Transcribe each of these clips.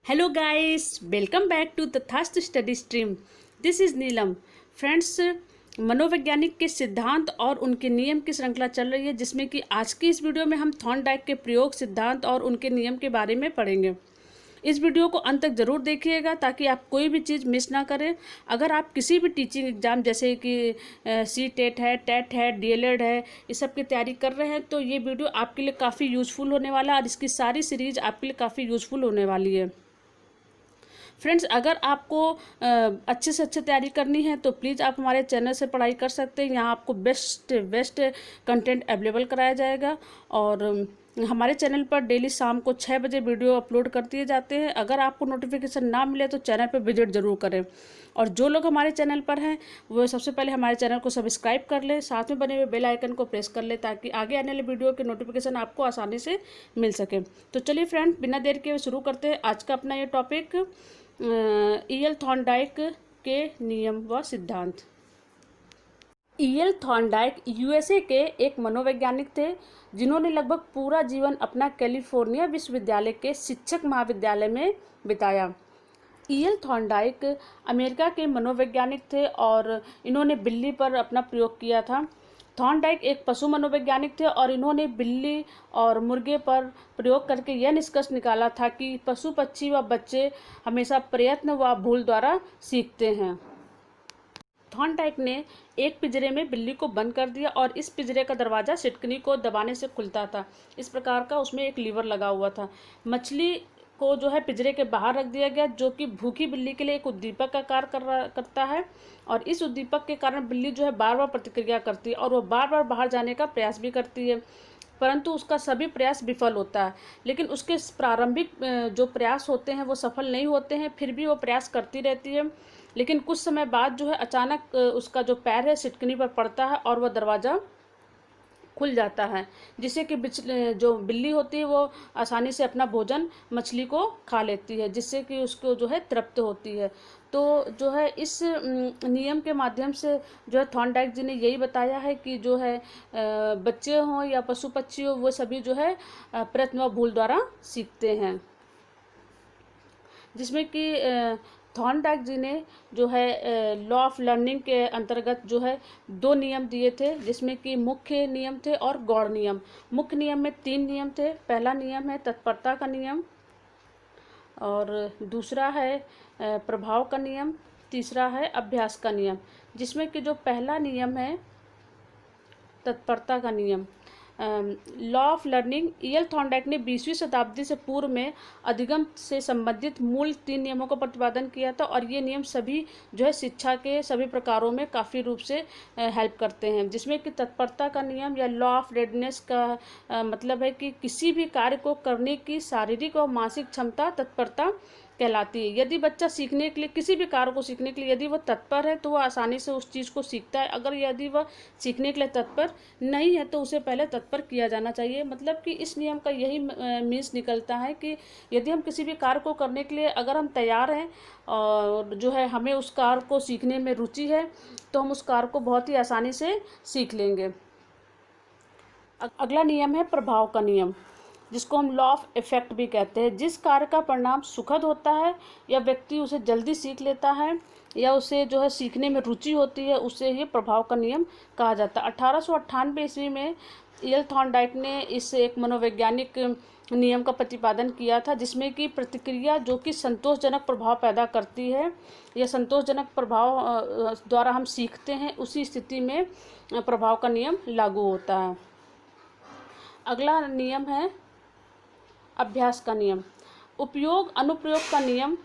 Hello guys, welcome back to तथास्तु study stream. This is Neelam. Friends, मनोवैज्ञानिक के सिद्धांत और उनके नियम की श्रृंखला चल रही है, जिसमें कि आज की इस वीडियो में हम थॉर्नडाइक के प्रयोग, सिद्धांत और उनके नियम के बारे में पढ़ेंगे. इस वीडियो को अंत तक ज़रूर देखिएगा ताकि आप कोई भी चीज़ मिस ना करें. अगर आप किसी भी टीचिंग एग्ज़ाम जैसे कि सी टेट है, टेट है, डीएलएड है, इस सब की तैयारी कर रहे हैं तो ये वीडियो आपके लिए काफ़ी यूज़फुल होने वाला है और इसकी सारी सीरीज़ आपके लिए काफ़ी यूज़फुल होने वाली है. फ्रेंड्स, अगर आपको अच्छे से अच्छे तैयारी करनी है तो प्लीज़ आप हमारे चैनल से पढ़ाई कर सकते हैं. यहाँ आपको बेस्ट कंटेंट अवेलेबल कराया जाएगा और हमारे चैनल पर डेली शाम को 6 बजे वीडियो अपलोड कर दिए जाते हैं. अगर आपको नोटिफिकेशन ना मिले तो चैनल पर विजिट ज़रूर करें. और जो लोग हमारे चैनल पर हैं वो सबसे पहले हमारे चैनल को सब्सक्राइब कर ले, साथ में बने हुए बेल आइकन को प्रेस कर ले ताकि आगे आने वाले वीडियो के नोटिफिकेशन आपको आसानी से मिल सके. तो चलिए फ्रेंड, बिना देर के शुरू करते हैं आज का अपना ये टॉपिक, ईएल थॉर्नडाइक के नियम व सिद्धांत. ईएल थॉर्नडाइक यूएसए के एक मनोवैज्ञानिक थे जिन्होंने लगभग पूरा जीवन अपना कैलिफोर्निया विश्वविद्यालय के शिक्षक महाविद्यालय में बिताया. ईएल थॉर्नडाइक अमेरिका के मनोवैज्ञानिक थे और इन्होंने बिल्ली पर अपना प्रयोग किया था. थॉर्नडाइक एक पशु मनोवैज्ञानिक थे और इन्होंने बिल्ली और मुर्गे पर प्रयोग करके यह निष्कर्ष निकाला था कि पशु, पक्षी व बच्चे हमेशा प्रयत्न व भूल द्वारा सीखते हैं. थॉर्नडाइक ने एक पिंजरे में बिल्ली को बंद कर दिया और इस पिंजरे का दरवाज़ा सिटकनी को दबाने से खुलता था. इस प्रकार का उसमें एक लीवर लगा हुआ था. मछली को जो है पिंजरे के बाहर रख दिया गया, जो कि भूखी बिल्ली के लिए एक उद्दीपक का कार्य करता है और इस उद्दीपक के कारण बिल्ली जो है बार बार प्रतिक्रिया करती है और वो बार बार बाहर जाने का प्रयास भी करती है, परंतु उसका सभी प्रयास विफल होता है. लेकिन उसके प्रारंभिक जो प्रयास होते हैं वो सफल नहीं होते हैं, फिर भी वो प्रयास करती रहती है. लेकिन कुछ समय बाद जो है अचानक उसका जो पैर है सिटकनी पर पड़ता है और वह दरवाज़ा खुल जाता है, जिससे कि जो बिल्ली होती है वो आसानी से अपना भोजन मछली को खा लेती है, जिससे कि उसको जो है तृप्त होती है. तो जो है इस नियम के माध्यम से जो है थॉर्नडाइक जी ने यही बताया है कि जो है बच्चे हों या पशु पक्षी हो, वो सभी जो है प्रयत्न व भूल द्वारा सीखते हैं. जिसमें कि थॉर्नडाइक जी ने जो है लॉ ऑफ लर्निंग के अंतर्गत जो है 2 नियम दिए थे, जिसमें कि मुख्य नियम थे और गौड़ नियम. मुख्य नियम में 3 नियम थे. पहला नियम है तत्परता का नियम और दूसरा है प्रभाव का नियम, तीसरा है अभ्यास का नियम. जिसमें कि जो पहला नियम है तत्परता का नियम, law of learning, EL Thorndike ने 20वीं शताब्दी से पूर्व में अधिगम से संबंधित मूल 3 नियमों का प्रतिपादन किया था और ये नियम सभी जो है शिक्षा के सभी प्रकारों में काफ़ी रूप से हेल्प करते हैं. जिसमें कि तत्परता का नियम या लॉ ऑफ रेडनेस का मतलब है कि किसी भी कार्य को करने की शारीरिक और मानसिक क्षमता तत्परता कहलाती है. यदि बच्चा सीखने के लिए, किसी भी कार्य को सीखने के लिए यदि वह तत्पर है तो वह आसानी से उस चीज़ को सीखता है. अगर यदि वह सीखने के लिए तत्पर नहीं है तो उसे पहले तत्पर किया जाना चाहिए. मतलब कि इस नियम का यही मीन्स निकलता है कि यदि हम किसी भी कार्य को करने के लिए अगर हम तैयार हैं और जो है हमें उस कार्य को सीखने में रुचि है तो हम उस कार्य को बहुत ही आसानी से सीख लेंगे. अगला नियम है प्रभाव का नियम, जिसको हम लॉ ऑफ इफेक्ट भी कहते हैं. जिस कार्य का परिणाम सुखद होता है या व्यक्ति उसे जल्दी सीख लेता है या उसे जो है सीखने में रुचि होती है, उसे ये प्रभाव का नियम कहा जाता है. 1898 ईस्वी में ईएल थॉर्नडाइक ने इस एक मनोवैज्ञानिक नियम का प्रतिपादन किया था, जिसमें कि प्रतिक्रिया जो कि संतोषजनक प्रभाव पैदा करती है या संतोषजनक प्रभाव द्वारा हम सीखते हैं, उसी स्थिति में प्रभाव का नियम लागू होता है. अगला नियम है अभ्यास का नियम, उपयोग अनुप्रयोग का नियम,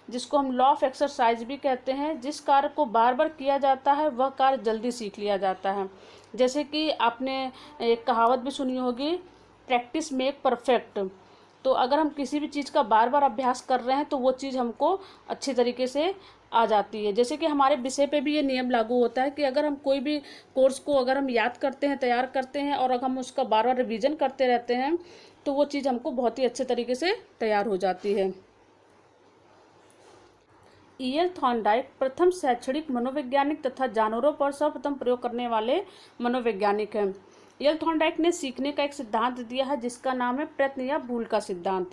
जिसको हम लॉ ऑफ एक्सरसाइज भी कहते हैं. जिस कार्य को बार बार किया जाता है वह कार्य जल्दी सीख लिया जाता है. जैसे कि आपने एक कहावत भी सुनी होगी, प्रैक्टिस मेक परफेक्ट. तो अगर हम किसी भी चीज़ का बार बार अभ्यास कर रहे हैं तो वो चीज़ हमको अच्छे तरीके से आ जाती है. जैसे कि हमारे विषय पे भी ये नियम लागू होता है कि अगर हम कोई भी कोर्स को अगर हम याद करते हैं, तैयार करते हैं और अगर हम उसका बार बार रिवीजन करते रहते हैं तो वो चीज़ हमको बहुत ही अच्छे तरीके से तैयार हो जाती है. ईएल थॉर्नडाइक प्रथम शैक्षणिक मनोवैज्ञानिक तथा जानवरों पर सर्वप्रथम प्रयोग करने वाले मनोवैज्ञानिक हैं. ईएल थॉर्नडाइक ने सीखने का एक सिद्धांत दिया है जिसका नाम है प्रयत्न या भूल का सिद्धांत.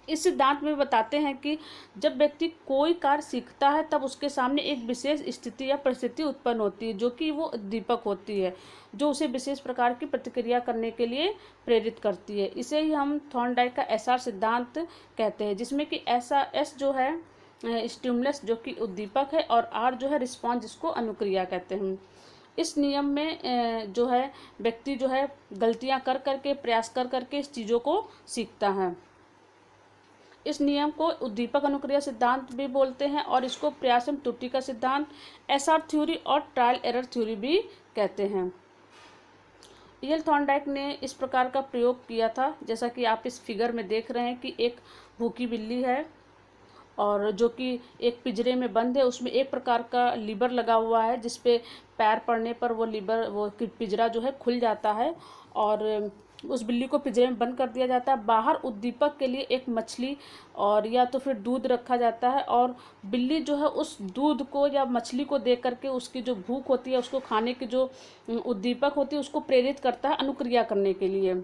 इस सिद्धांत में बताते हैं कि जब व्यक्ति कोई कार्य सीखता है तब उसके सामने एक विशेष स्थिति या परिस्थिति उत्पन्न होती है जो कि वो उद्दीपक होती है, जो उसे विशेष प्रकार की प्रतिक्रिया करने के लिए प्रेरित करती है। इसे ही हम थॉर्नडाइक का एसआर सिद्धांत कहते हैं, जिसमें कि एस जो है स्टिमुलस जो कि उद्दीपक है और आर जो है रिस्पॉन्स जिसको अनुक्रिया कहते हैं। इस नियम में जो है व्यक्ति जो है गलतियां कर करके प्रयास कर करके इस चीज़ों को सीखता है। इस नियम को उद्दीपक अनुक्रिया सिद्धांत भी बोलते हैं और इसको प्रयास एवं त्रुटि का सिद्धांत, एसआर थ्योरी और ट्रायल एरर थ्योरी भी कहते हैं। ईएल थॉर्नडाइक ने इस प्रकार का प्रयोग किया था, जैसा कि आप इस फिगर में देख रहे हैं कि एक भूखी बिल्ली है और जो कि एक पिंजरे में बंद है। उसमें एक प्रकार का लीवर लगा हुआ है जिस पे पैर पड़ने पर वो पिंजरा जो है खुल जाता है और उस बिल्ली को पिंजरे में बंद कर दिया जाता है। बाहर उद्दीपक के लिए एक मछली और या तो फिर दूध रखा जाता है और बिल्ली जो है उस दूध को या मछली को देख करके उसकी जो भूख होती है, उसको खाने की जो उद्दीपक होती है, उसको प्रेरित करता है अनुक्रिया करने के लिए।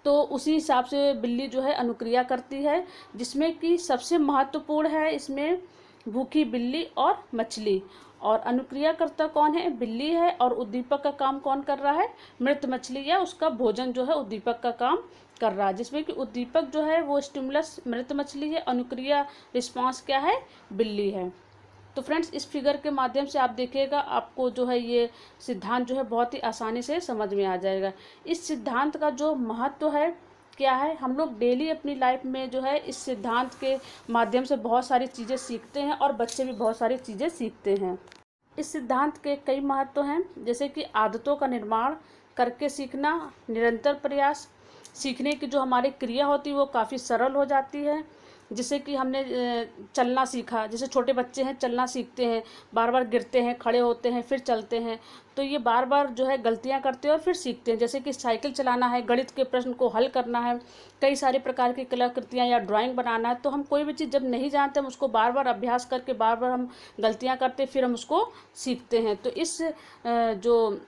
तो उसी हिसाब से बिल्ली जो है अनुक्रिया करती है, जिसमें कि सबसे महत्वपूर्ण है इसमें भूखी बिल्ली और मछली। और अनुक्रियाकर्ता कौन है? बिल्ली है। और उद्दीपक का काम कौन कर रहा है? मृत मछली या उसका भोजन जो है उद्दीपक का काम कर रहा है, जिसमें कि उद्दीपक जो है वो स्टिमुलस मृत मछली है, अनुक्रिया रिस्पांस क्या है? बिल्ली है। तो फ्रेंड्स, इस फिगर के माध्यम से आप देखिएगा, आपको जो है ये सिद्धांत जो है बहुत ही आसानी से समझ में आ जाएगा। इस सिद्धांत का जो महत्व है क्या है, हम लोग डेली अपनी लाइफ में जो है इस सिद्धांत के माध्यम से बहुत सारी चीज़ें सीखते हैं और बच्चे भी बहुत सारी चीज़ें सीखते हैं। इस सिद्धांत के कई महत्व हैं, जैसे कि आदतों का निर्माण करके सीखना, निरंतर प्रयास, सीखने की जो हमारी क्रिया होती है वो काफ़ी सरल हो जाती है। जैसे कि हमने चलना सीखा, जैसे छोटे बच्चे हैं चलना सीखते हैं, बार बार गिरते हैं, खड़े होते हैं, फिर चलते हैं, तो ये बार बार जो है गलतियां करते हैं और फिर सीखते हैं। जैसे कि साइकिल चलाना है, गणित के प्रश्न को हल करना है, कई सारे प्रकार की कलाकृतियां या ड्राइंग बनाना है, तो हम कोई भी चीज़ जब नहीं जानते हम उसको बार बार अभ्यास करके बार बार हम गलतियाँ करते फिर हम उसको सीखते हैं। तो इस जो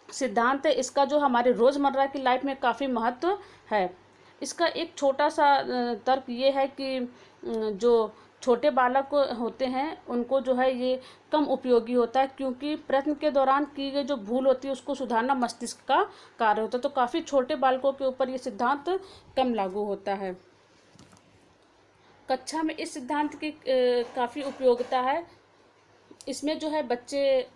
सिद्धांत है इसका जो हमारे रोज़मर्रा की लाइफ में काफ़ी महत्व है। इसका एक छोटा सा तर्क ये है कि जो छोटे बालक होते हैं उनको जो है ये कम उपयोगी होता है, क्योंकि प्रयत्न के दौरान की गई जो भूल होती है उसको सुधारना मस्तिष्क का कार्य होता है। तो काफ़ी छोटे बालकों के ऊपर ये सिद्धांत कम लागू होता है। कक्षा में इस सिद्धांत की काफ़ी उपयोगिता है। इसमें जो है बच्चे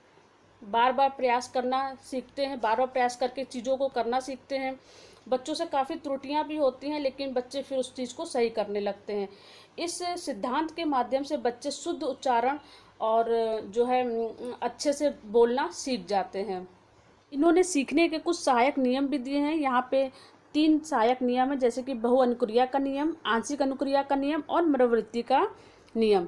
बार बार प्रयास करना सीखते हैं, बार बार प्रयास करके चीज़ों को करना सीखते हैं। बच्चों से काफ़ी त्रुटियां भी होती हैं, लेकिन बच्चे फिर उस चीज़ को सही करने लगते हैं। इस सिद्धांत के माध्यम से बच्चे शुद्ध उच्चारण और जो है अच्छे से बोलना सीख जाते हैं। इन्होंने सीखने के कुछ सहायक नियम भी दिए हैं। यहाँ पे 3 सहायक नियम है, जैसे कि बहु अनुक्रिया का नियम, आंशिक अनुक्रिया का नियम और मनोवृत्ति का नियम।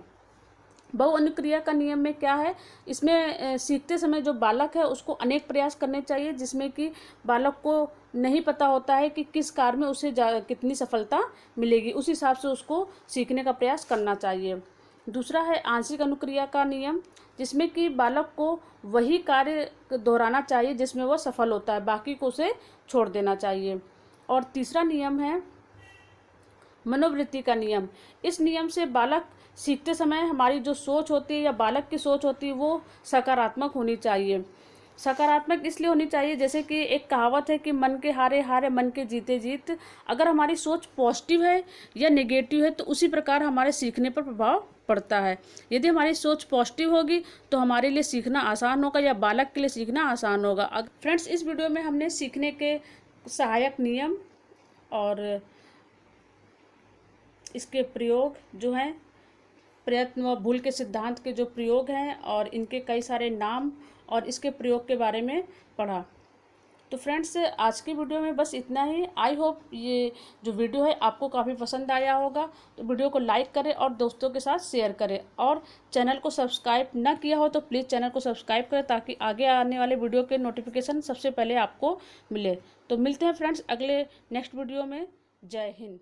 बहु अनुक्रिया का नियम में क्या है, इसमें सीखते समय जो बालक है उसको अनेक प्रयास करने चाहिए, जिसमें कि बालक को नहीं पता होता है कि किस कार्य में उसे कितनी सफलता मिलेगी, उस हिसाब से उसको सीखने का प्रयास करना चाहिए। दूसरा है आंशिक अनुक्रिया का नियम, जिसमें कि बालक को वही कार्य दोहराना चाहिए जिसमें वह सफल होता है, बाकी को उसे छोड़ देना चाहिए। और तीसरा नियम है मनोवृत्ति का नियम। इस नियम से बालक सीखते समय हमारी जो सोच होती है या बालक की सोच होती है वो सकारात्मक होनी चाहिए। सकारात्मक इसलिए होनी चाहिए, जैसे कि एक कहावत है कि मन के हारे हारे मन के जीते जीत। अगर हमारी सोच पॉजिटिव है या नेगेटिव है तो उसी प्रकार हमारे सीखने पर प्रभाव पड़ता है। यदि हमारी सोच पॉजिटिव होगी तो हमारे लिए सीखना आसान होगा या बालक के लिए सीखना आसान होगा। फ्रेंड्स, इस वीडियो में हमने सीखने के सहायक नियम और इसके प्रयोग जो हैं, प्रयत्न व भूल के सिद्धांत के जो प्रयोग हैं और इनके कई सारे नाम और इसके प्रयोग के बारे में पढ़ा। तो फ्रेंड्स, आज की वीडियो में बस इतना ही। आई होप ये जो वीडियो है आपको काफ़ी पसंद आया होगा। तो वीडियो को लाइक करें और दोस्तों के साथ शेयर करें, और चैनल को सब्सक्राइब ना किया हो तो प्लीज़ चैनल को सब्सक्राइब करें ताकि आगे आने वाले वीडियो के नोटिफिकेशन सबसे पहले आपको मिले। तो मिलते हैं फ्रेंड्स अगले नेक्स्ट वीडियो में। जय हिंद।